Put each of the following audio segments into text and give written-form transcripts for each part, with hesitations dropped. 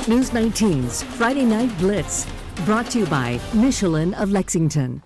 News 19's Friday Night Blitz, brought to you by Michelin of Lexington.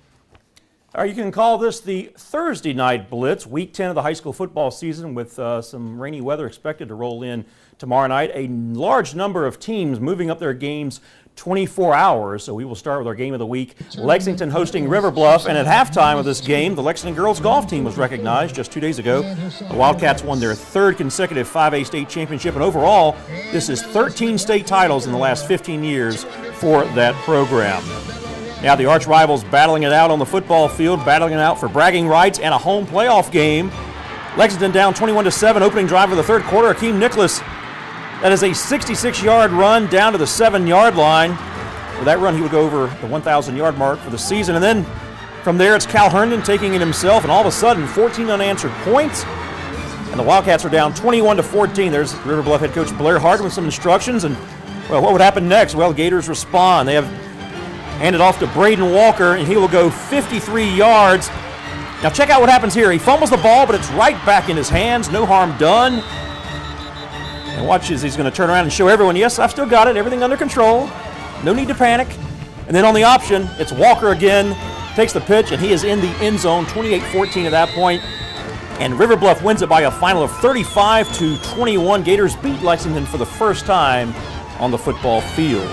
All right, you can call this the Thursday Night Blitz, week 10 of the high school football season, with some rainy weather expected to roll in tomorrow night. A large number of teams moving up their games 24 hours, so we will start with our game of the week. Lexington hosting River Bluff, and at halftime of this game, the Lexington girls golf team was recognized just 2 days ago. The Wildcats won their third consecutive 5A state championship, and overall, this is 13 state titles in the last 15 years for that program. Now the arch rivals battling it out on the football field, battling it out for bragging rights and a home playoff game. Lexington down 21-7, opening drive of the third quarter. Akeem Nicholas, that is a 66-yard run down to the 7-yard line. With that run, he would go over the 1,000-yard mark for the season. And then from there, it's Cal Herndon taking it himself, and all of a sudden, 14 unanswered points. And the Wildcats are down 21-14. There's River Bluff head coach Blair Hart with some instructions. And, well, what would happen next? Well, Gators respond. They have handed off to Braden Walker, and he will go 53 yards. Now check out what happens here. He fumbles the ball, but it's right back in his hands. No harm done. And watch as he's going to turn around and show everyone, yes, I've still got it. Everything under control. No need to panic. And then on the option, it's Walker again. Takes the pitch, and he is in the end zone, 28-14 at that point. And River Bluff wins it by a final of 35-21. Gators beat Lexington for the first time on the football field.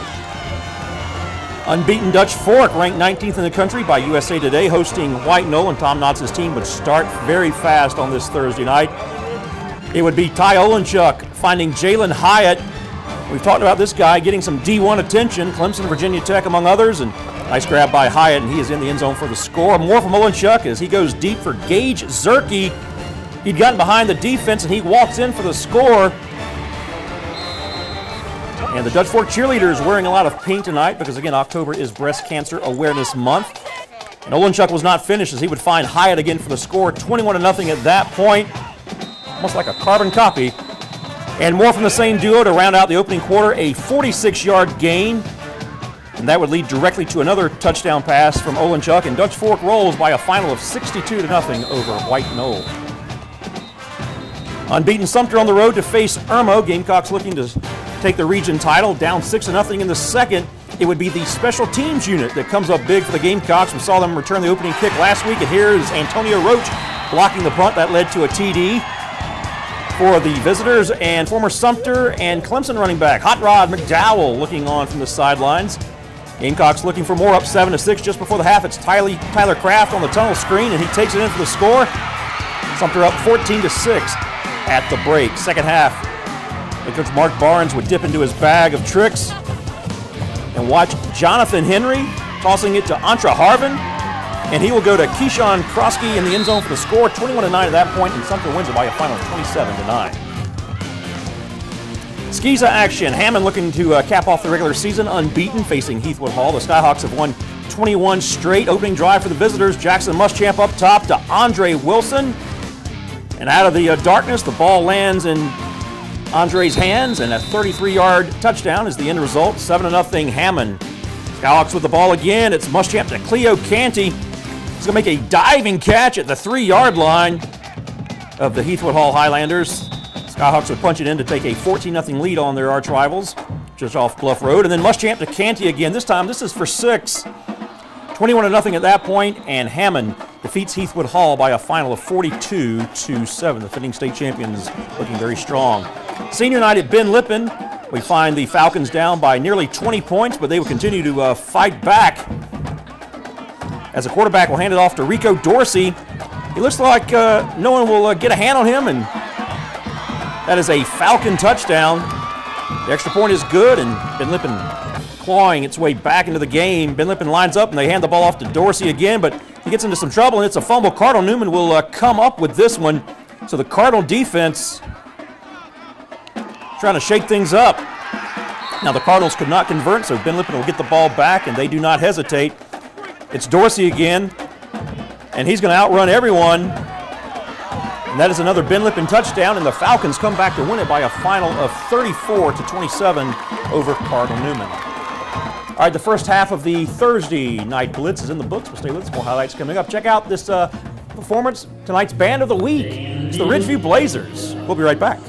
Unbeaten Dutch Fork, ranked 19th in the country by USA Today, hosting White Knoll, and Tom Knott's team would start very fast on this Thursday night. It would be Ty Olenchuk finding Jalen Hyatt. We've talked about this guy getting some D1 attention, Clemson, Virginia Tech, among others, and nice grab by Hyatt, and he is in the end zone for the score. More from Olenchuk as he goes deep for Gage Zerke. He'd gotten behind the defense, and he walks in for the score. And the Dutch Fork cheerleaders wearing a lot of pink tonight because, again, October is Breast Cancer Awareness Month. And Olenchuk was not finished as he would find Hyatt again for the score, 21-0 at that point. Almost like a carbon copy. And more from the same duo to round out the opening quarter, a 46-yard gain. And that would lead directly to another touchdown pass from Olenchuk, and Dutch Fork rolls by a final of 62-0 over White Knoll. Unbeaten Sumter on the road to face Irmo. Gamecocks looking to take the region title, down 6-0 in the second. It would be the special teams unit that comes up big for the Gamecocks. We saw them return the opening kick last week, and here is Antonio Roach blocking the punt. That led to a TD for the visitors, and former Sumter and Clemson running back Hot Rod McDowell looking on from the sidelines. Gamecocks looking for more, up 7-6 just before the half. It's Tyler Kraft on the tunnel screen, and he takes it in for the score. Sumter up 14-6 at the break. Second half, head coach Mark Barnes would dip into his bag of tricks and watch Jonathan Henry tossing it to Antra Harvin, and he will go to Keyshawn Krosky in the end zone for the score, 21-9 at that point, and Sumter wins it by a final of 27-9. Skeeza action. Hammond looking to cap off the regular season unbeaten, facing Heathwood Hall. The Skyhawks have won 21 straight. Opening drive for the visitors. Jackson Muschamp up top to Andre Wilson. And out of the darkness, the ball lands in Andre's hands, and a 33-yard touchdown is the end result, 7-0 Hammond. Skyhawks with the ball again. It's Muschamp to Cleo Canty. He's going to make a diving catch at the 3-yard line of the Heathwood Hall Highlanders. Skyhawks would punch it in to take a 14-0 lead on their arch rivals just off Bluff Road. And then Muschamp to Canty again. This time, this is for 6. 21-0 at that point, and Hammond defeats Heathwood Hall by a final of 42-7. The defending state champions looking very strong. Senior night at Ben Lippen. We find the Falcons down by nearly 20 points, but they will continue to fight back. As a quarterback will hand it off to Rico Dorsey. He looks like no one will get a hand on him, and that is a Falcon touchdown. The extra point is good, and Ben Lippen clawing its way back into the game. Ben Lippen lines up, and they hand the ball off to Dorsey again, but he gets into some trouble, and it's a fumble. Cardinal Newman will come up with this one. So the Cardinal defense trying to shake things up. Now the Cardinals could not convert, so Ben Lippen will get the ball back, and they do not hesitate. It's Dorsey again, and he's going to outrun everyone. And that is another Ben Lippen touchdown, and the Falcons come back to win it by a final of 34-27 over Cardinal Newman. All right, the first half of the Thursday Night Blitz is in the books. We'll stay with us. More highlights coming up. Check out this performance, tonight's Band of the Week. It's the Ridgeview Blazers. We'll be right back.